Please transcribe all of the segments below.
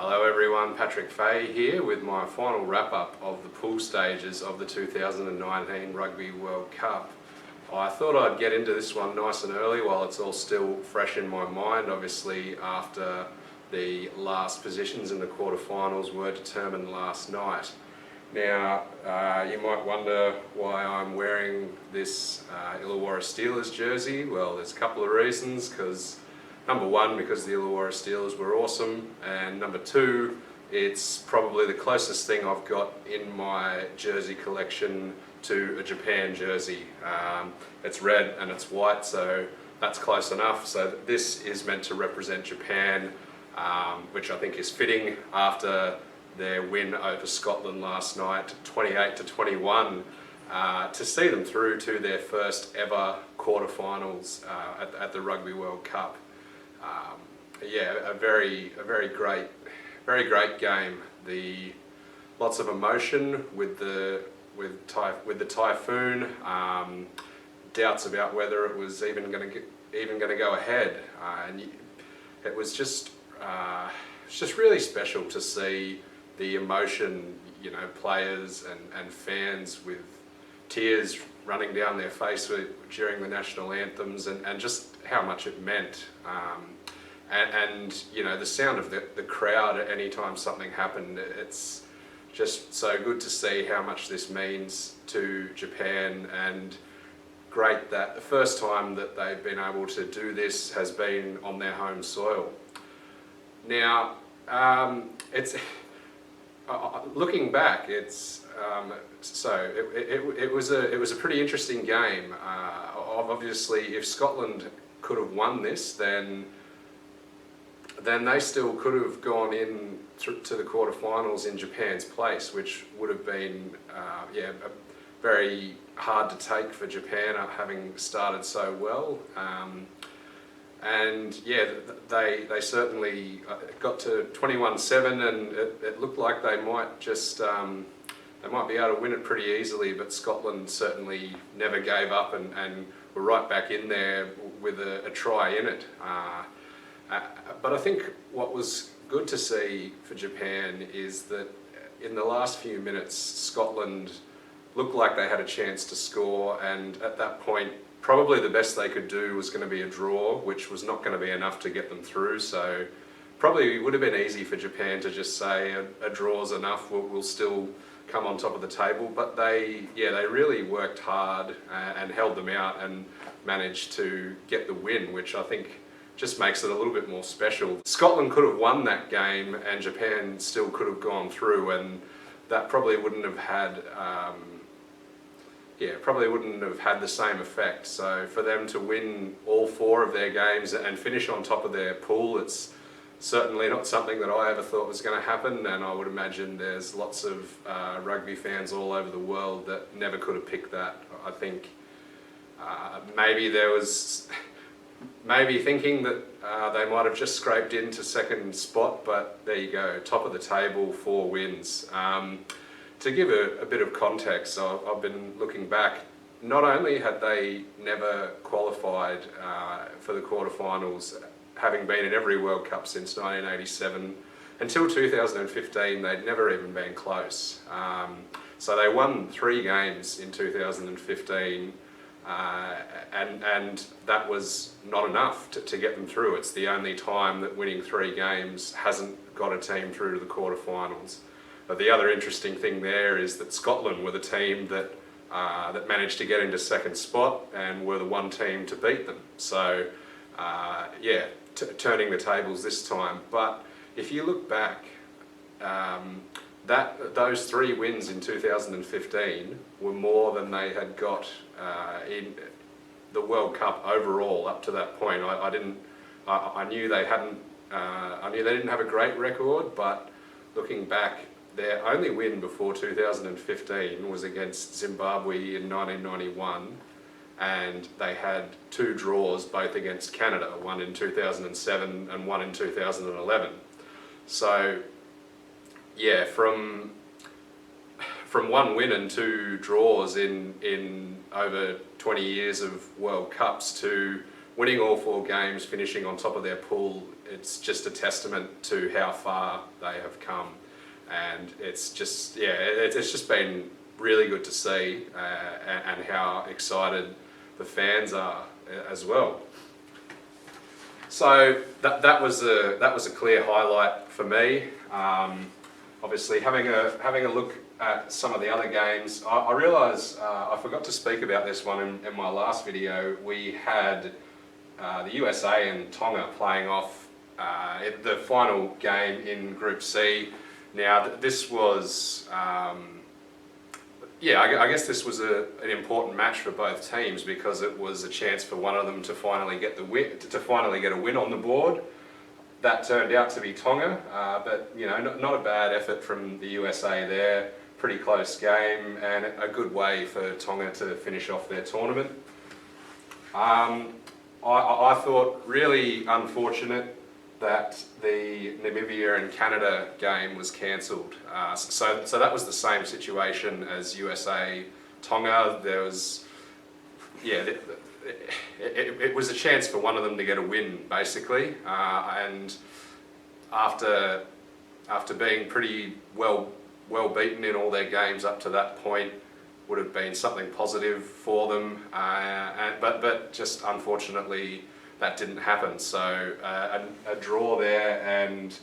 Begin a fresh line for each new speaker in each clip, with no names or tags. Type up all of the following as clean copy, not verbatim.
Hello everyone, Patrick Fay here with my final wrap-up of the pool stages of the 2019 Rugby World Cup. I thought I'd get into this one nice and early while it's all still fresh in my mind, obviously after the last positions in the quarterfinals were determined last night. Now, you might wonder why I'm wearing this Illawarra Steelers jersey. Well, there's a couple of reasons, because number one, because the Illawarra Steelers were awesome, and number two, it's probably the closest thing I've got in my jersey collection to a Japan jersey. It's red and it's white, so that's close enough. So this is meant to represent Japan, which I think is fitting after their win over Scotland last night, 28-21, to see them through to their first ever quarterfinals at the Rugby World Cup. Yeah, a very great game. Lots of emotion with the typhoon. Doubts about whether it was even going to go ahead, and it was just really special to see the emotion. You know, players and fans with tears running down their face during the national anthems, and just how much it meant. And you know, the sound of the crowd at any time something happened, it's just so good to see how much this means to Japan, and great that the first time that they've been able to do this has been on their home soil. Now, it's looking back, it's it was a pretty interesting game. Obviously, if Scotland could have won this, then they still could have gone in to the quarterfinals in Japan's place, which would have been very hard to take for Japan, having started so well. And yeah, they certainly got to 21-7, and it looked like they might be able to win it pretty easily, but Scotland certainly never gave up and were right back in there with a try in it. But I think what was good to see for Japan is that in the last few minutes, Scotland looked like they had a chance to score, and at that point, probably the best they could do was going to be a draw, which was not going to be enough to get them through. So probably would have been easy for Japan to just say a draw's enough, we'll still come on top of the table. But they really worked hard and held them out and managed to get the win, which I think just makes it a little bit more special. Scotland could have won that game and Japan still could have gone through, and that probably wouldn't have had the same effect. So for them to win all four of their games and finish on top of their pool, it's certainly not something that I ever thought was going to happen, and I would imagine there's lots of rugby fans all over the world that never could have picked that. I think maybe thinking that they might have just scraped into second spot, but there you go, top of the table, 4 wins. To give a bit of context, I've been looking back. Not only had they never qualified for the quarterfinals, having been in every World Cup since 1987, until 2015 they'd never even been close. So they won 3 games in 2015, and that was not enough to get them through. It's the only time that winning 3 games hasn't got a team through to the quarterfinals. But the other interesting thing there is that Scotland were the team that managed to get into second spot and were the one team to beat them. So turning the tables this time. But if you look back, those 3 wins in 2015 were more than they had got in the World Cup overall up to that point. I knew they didn't have a great record, but looking back, their only win before 2015 was against Zimbabwe in 1991, and they had 2 draws, both against Canada, one in 2007 and one in 2011. So yeah, from 1 win and 2 draws in over 20 years of World Cups to winning all 4 games, finishing on top of their pool, it's just a testament to how far they have come, and it's just it's just been really good to see, and how excited the fans are as well. So that was a clear highlight for me. Obviously, having a look at some of the other games, I realise I forgot to speak about this one in my last video. We had the USA and Tonga playing off the final game in Group C. Now, this was, I guess this was an important match for both teams, because it was a chance for one of them to finally get a win on the board. That turned out to be Tonga, but not a bad effort from the USA there. Pretty close game, and a good way for Tonga to finish off their tournament. I thought really unfortunate that the Namibia and Canada game was cancelled. So that was the same situation as USA Tonga. There was, it was a chance for one of them to get a win, basically. And after being pretty well beaten in all their games up to that point, would have been something positive for them. But just unfortunately, that didn't happen. So a draw there, and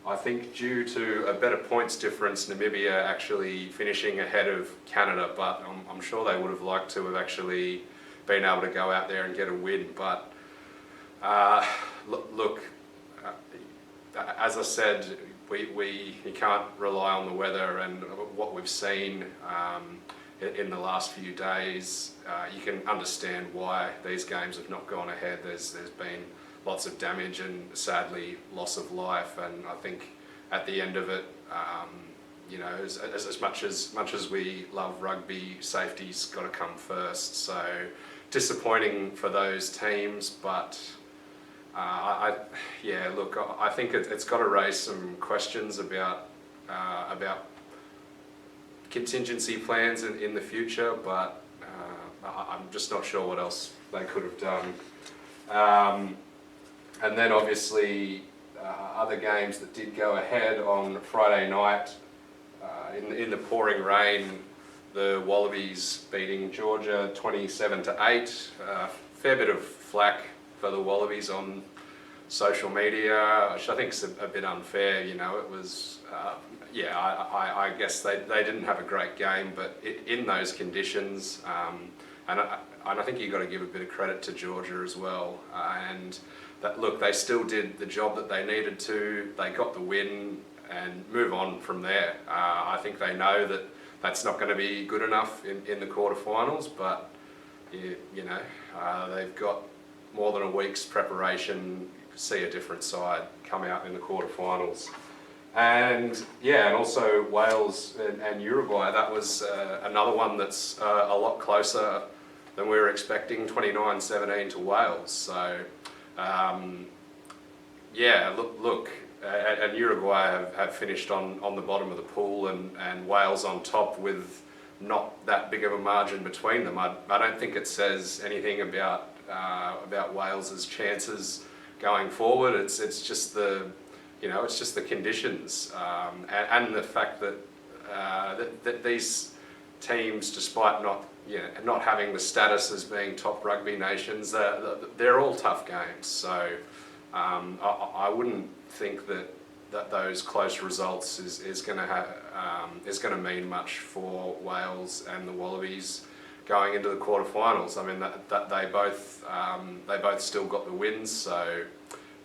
I think due to a better points difference, Namibia actually finishing ahead of Canada, but I'm sure they would have liked to have actually been able to go out there and get a win. But look, as I said, you can't rely on the weather, and what we've seen in the last few days, you can understand why these games have not gone ahead. There's been lots of damage and sadly loss of life, and I think at the end of it, as much as we love rugby, safety's got to come first. So disappointing for those teams, but I think it's got to raise some questions about contingency plans in the future, but I'm just not sure what else they could have done. And then obviously other games that did go ahead on Friday night, in the pouring rain, the Wallabies beating Georgia 27-8. Fair bit of flack for the Wallabies on social media, which I think is a bit unfair. It was, I guess they didn't have a great game, but in those conditions, and I think you've got to give a bit of credit to Georgia as well. And that, look, they still did the job that they needed to. They got the win and move on from there. I think they know that that's not going to be good enough in the quarterfinals, but they've got more than a week's preparation, see a different side come out in the quarterfinals. And also Wales and Uruguay, that was another one that's a lot closer than we were expecting, 29-17 to Wales. So and Uruguay have finished on the bottom of the pool, and Wales on top with not that big of a margin between them. I don't think it says anything about Wales's chances going forward. It's just the conditions, and the fact that these teams, despite not having the status as being top rugby nations, they're all tough games. So I wouldn't think that those close results is going to mean much for Wales and the Wallabies going into the quarterfinals. I mean, that they both still got the wins, so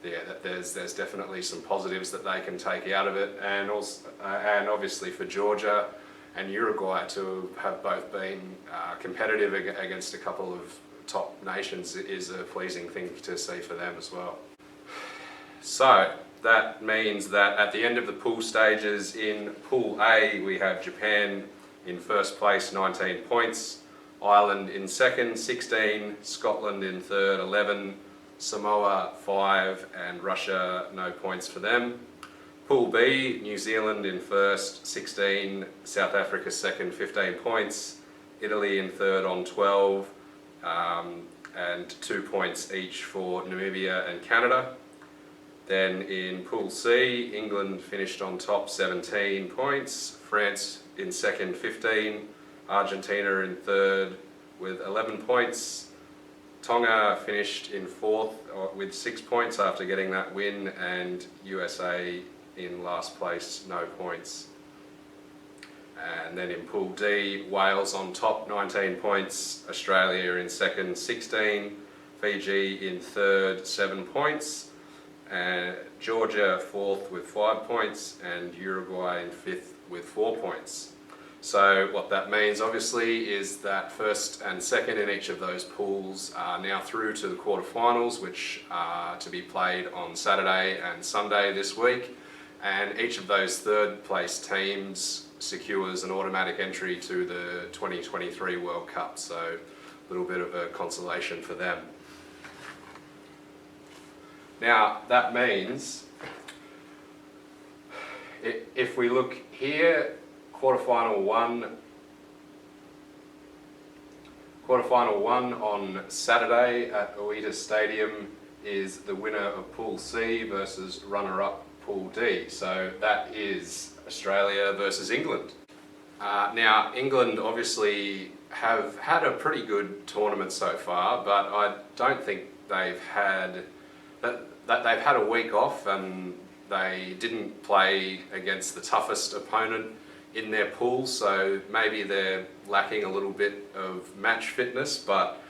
there's definitely some positives that they can take out of it, and also and obviously for Georgia and Uruguay to have both been competitive against a couple of top nations is a pleasing thing to see for them as well. So that means that at the end of the pool stages, in Pool A we have Japan in first place, 19 points, Ireland in second, 16, Scotland in third, 11, Samoa 5, and Russia no points for them. Pool B, New Zealand in first, 16, South Africa second, 15 points, Italy in third on 12, and 2 points each for Namibia and Canada. Then in Pool C, England finished on top 17 points, France in second 15, Argentina in third with 11 points, Tonga finished in fourth with 6 points after getting that win, and USA in last place, no points. And then in Pool D, Wales on top, 19 points, Australia in second, 16, Fiji in third, 7 points, Georgia fourth with 5 points, and Uruguay in fifth with 4 points. So what that means obviously is that first and second in each of those pools are now through to the quarterfinals, which are to be played on Saturday and Sunday this week, and each of those third place teams secures an automatic entry to the 2023 World Cup, so a little bit of a consolation for them. Now that means if we look here, quarterfinal one on Saturday at Oita Stadium is the winner of Pool C versus runner-up Pool D. So that is Australia versus England. Now England obviously have had a pretty good tournament so far, but I don't think they've had a week off, and they didn't play against the toughest opponent in their pool, so maybe they're lacking a little bit of match fitness, but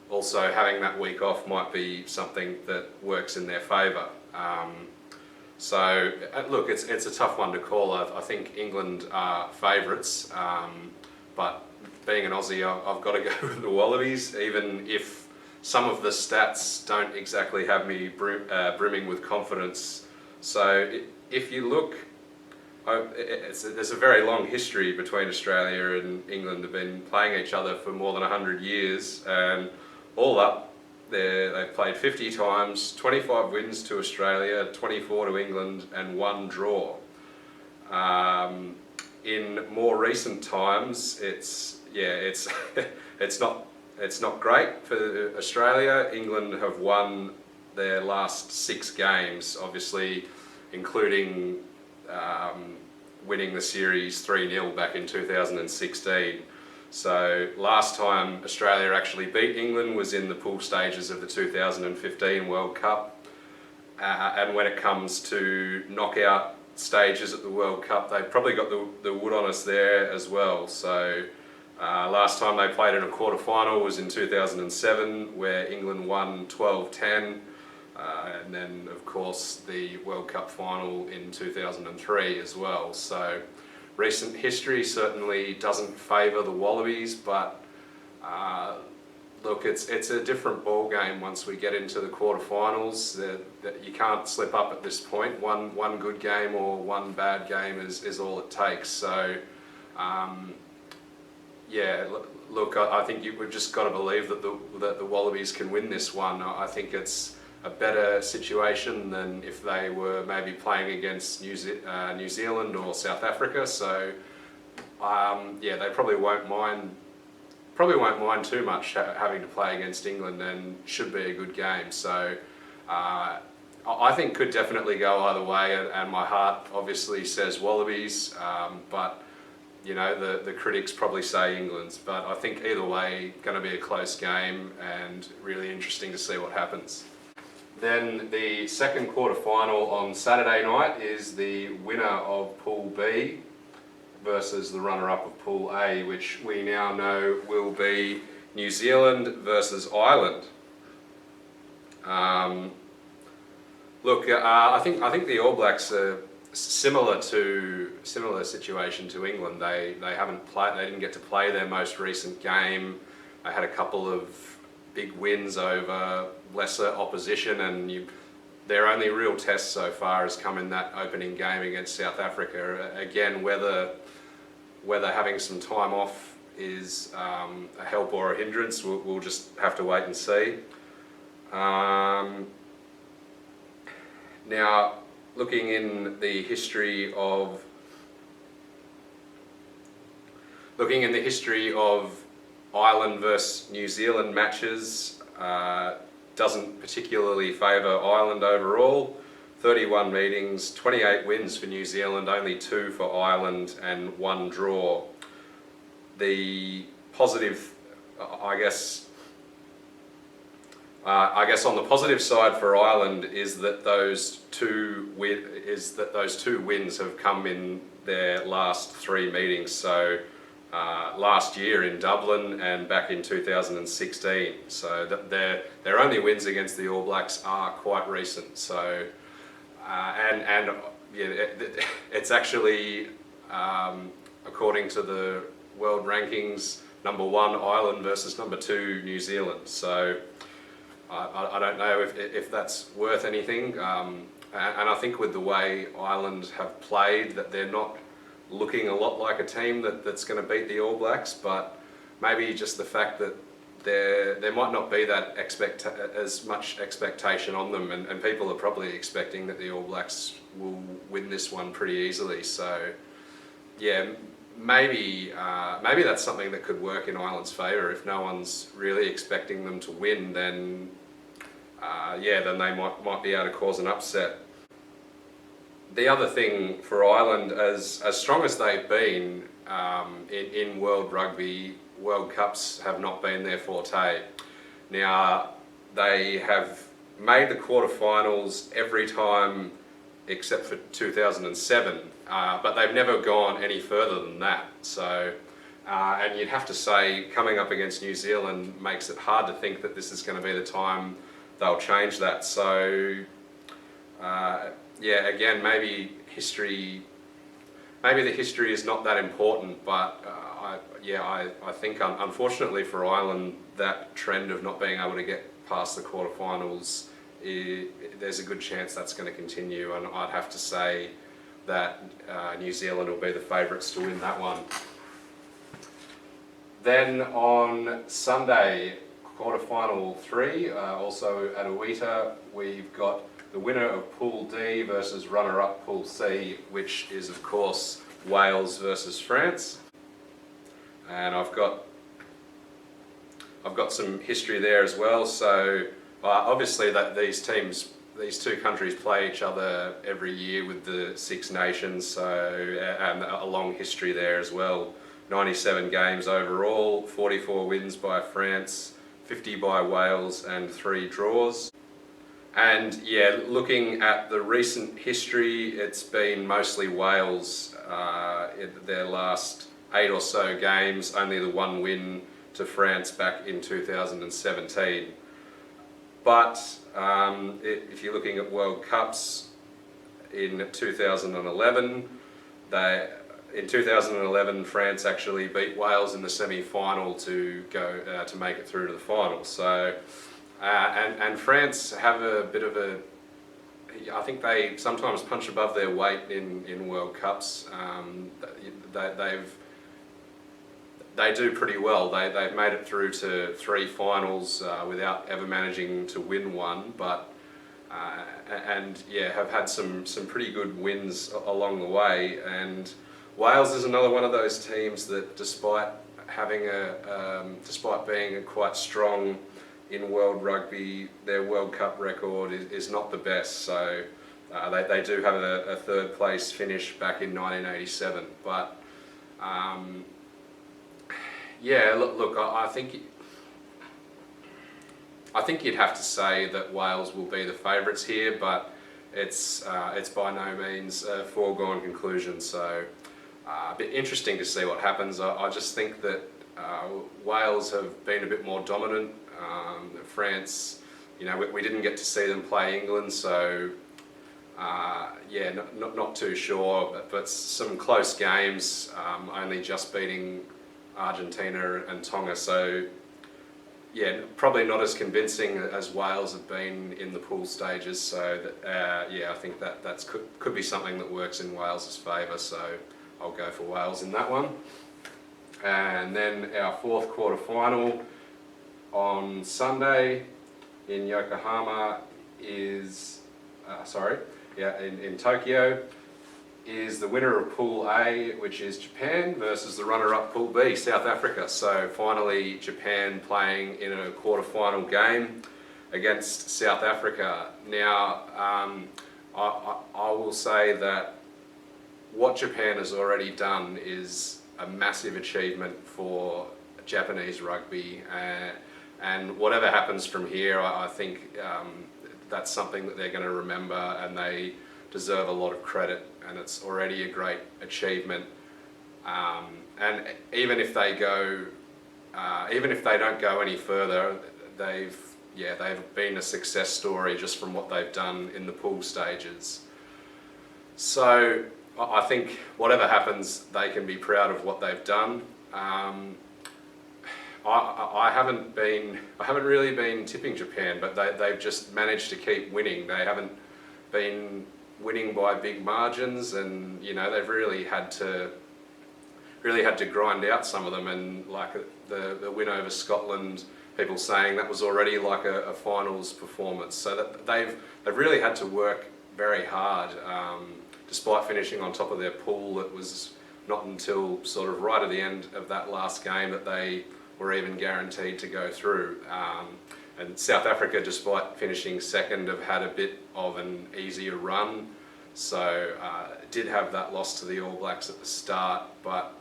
also having that week off might be something that works in their favour. So look, it's a tough one to call. I think England are favourites, but being an Aussie, I've got to go with the Wallabies, even if some of the stats don't exactly have me brimming with confidence. So if you look, there's a very long history between Australia and England. They've been playing each other for more than 100 years, and all up, they've played 50 times, 25 wins to Australia, 24 to England, and 1 draw. In more recent times, it's not great for Australia. England have won their last 6 games, obviously, including winning the series 3-0 back in 2016. So last time Australia actually beat England was in the pool stages of the 2015 World Cup. And when it comes to knockout stages at the World Cup, they've probably got the wood on us there as well. So last time they played in a quarter-final was in 2007, where England won 12-10. And then, of course, the World Cup final in 2003 as well. So recent history certainly doesn't favour the Wallabies, but look, it's a different ball game once we get into the quarterfinals. You can't slip up at this point. One good game or one bad game is all it takes. So yeah, look, I think we've just got to believe that the Wallabies can win this one. I think it's a better situation than if they were maybe playing against New Zealand or South Africa. So yeah, they probably won't mind too much having to play against England, and should be a good game. So I think could definitely go either way, and my heart obviously says Wallabies, but you know, the critics probably say England's. But I think either way, going to be a close game and really interesting to see what happens. Then the second quarter-final on Saturday night is the winner of Pool B versus the runner-up of Pool A, which we now know will be New Zealand versus Ireland. Look, I think the All Blacks are similar situation to England. They didn't get to play their most recent game. They had a couple of big wins over lesser opposition, and their only real test so far has come in that opening game against South Africa. Again, whether having some time off is a help or a hindrance, we'll just have to wait and see. Now, looking in the history of Ireland versus New Zealand matches, doesn't particularly favour Ireland overall. 31 meetings, 28 wins for New Zealand, only 2 for Ireland and 1 draw. The positive, I guess on the positive side for Ireland is that those two wins have come in their last 3 meetings. So last year in Dublin and back in 2016. So that their only wins against the All Blacks are quite recent. So it's actually according to the world rankings, number 1 Ireland versus number 2 New Zealand. So I don't know if that's worth anything. And I think with the way Ireland have played, that they're not looking a lot like a team that's going to beat the All Blacks, but maybe just the fact that there might not be that as much expectation on them, and people are probably expecting that the All Blacks will win this one pretty easily. So yeah, maybe that's something that could work in Ireland's favour. If no one's really expecting them to win, then then they might be able to cause an upset. The other thing for Ireland, as strong as they've been in World Rugby, World Cups have not been their forte. Now, they have made the quarterfinals every time except for 2007, but they've never gone any further than that. So, and you'd have to say, coming up against New Zealand makes it hard to think that this is going to be the time they'll change that. So, again, maybe the history is not that important, but I think unfortunately for Ireland, that trend of not being able to get past the quarterfinals, there's a good chance that's going to continue, and I'd have to say that New Zealand will be the favourites to win that one. Then on Sunday, quarterfinal 3, also at Awita, we've got the winner of Pool D versus runner-up Pool C, which is of course Wales versus France. And I've got some history there as well. So obviously that these two countries play each other every year with the Six Nations, so and a long history there as well. 97 games overall, 44 wins by France, 50 by Wales and 3 draws. And yeah, looking at the recent history, it's been mostly Wales in their last 8 or so games, only the 1 win to France back in 2017. But if you're looking at World Cups in 2011, in 2011 France actually beat Wales in the semi-final to go to make it through to the final. So and France have a bit of a, I think they sometimes punch above their weight in World Cups. They do pretty well. They've made it through to 3 finals without ever managing to win one, but have had some pretty good wins along the way. And Wales is another one of those teams that, despite being quite strong in World Rugby, their World Cup record is not the best. So they do have a 3rd place finish back in 1987, but. Look, I think you'd have to say that Wales will be the favourites here, but it's by no means a foregone conclusion. So a bit interesting to see what happens. I just think that Wales have been a bit more dominant. France, we didn't get to see them play England, so not too sure. But some close games, only just beating Argentina and Tonga, so yeah, probably not as convincing as Wales have been in the pool stages. So that, I think that could be something that works in Wales's favour. So I'll go for Wales in that one. And then our 4th quarter final on Sunday in Yokohama is in Tokyo, is the winner of Pool A, which is Japan, versus the runner-up Pool B, South Africa. So finally Japan playing in a quarter-final game against South Africa. Now, I will say that what Japan has already done is a massive achievement for Japanese rugby, and whatever happens from here, I think that's something that they're going to remember, and they deserve a lot of credit, and it's already a great achievement. And even if they don't go any further, they've been a success story just from what they've done in the pool stages. So I think whatever happens, they can be proud of what they've done. I haven't really been tipping Japan, but they've just managed to keep winning. They haven't been winning by big margins, and they've really had to grind out some of them. And like the win over Scotland, people saying that was already like a finals performance. So that they've really had to work very hard. Despite finishing on top of their pool, it was not until sort of right at the end of that last game that they were even guaranteed to go through. And South Africa, despite finishing second, have had a bit of an easier run. So did have that loss to the All Blacks at the start, but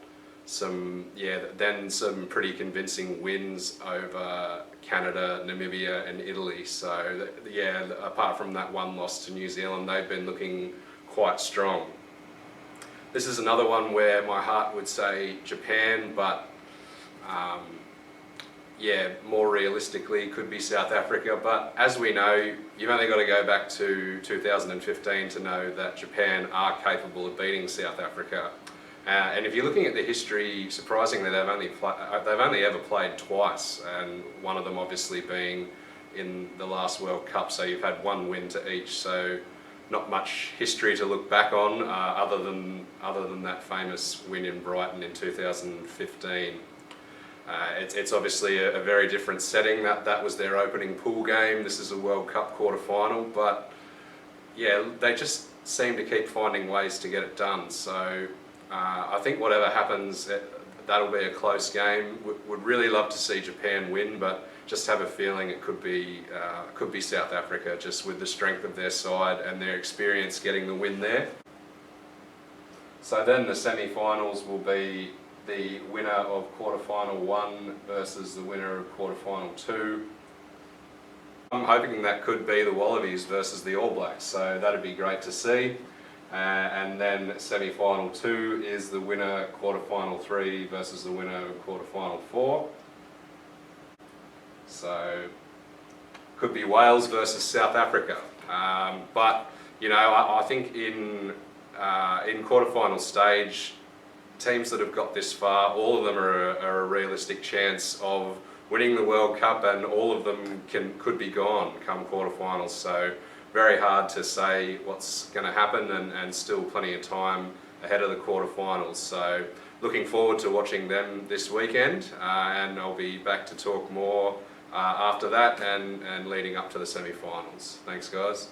then some pretty convincing wins over Canada, Namibia and Italy. So apart from that one loss to New Zealand, they've been looking quite strong. This is another one where my heart would say Japan, but more realistically it could be South Africa. But as we know, you've only got to go back to 2015 to know that Japan are capable of beating South Africa. And if you're looking at the history, surprisingly, they've only ever played twice, and one of them obviously being in the last World Cup. So you've had one win to each. So not much history to look back on, other than that famous win in Brighton in 2015. It's obviously a very different setting. That was their opening pool game. This is a World Cup quarter-final, but they just seem to keep finding ways to get it done. So I think whatever happens, that'll be a close game. Would really love to see Japan win, but just have a feeling it could be South Africa, just with the strength of their side and their experience getting the win there. So then the semi-finals will be the winner of quarter-final 1 versus the winner of quarter-final 2. I'm hoping that could be the Wallabies versus the All Blacks, so that'd be great to see. And then semi-final 2 is the winner quarter-final 3 versus the winner of quarter-final 4. So could be Wales versus South Africa. But I think in quarter-final stage, teams that have got this far, all of them are a realistic chance of winning the World Cup, and all of them could be gone come quarterfinals. So very hard to say what's going to happen, and still plenty of time ahead of the quarterfinals. So looking forward to watching them this weekend, and I'll be back to talk more after that and leading up to the semi-finals. Thanks, guys.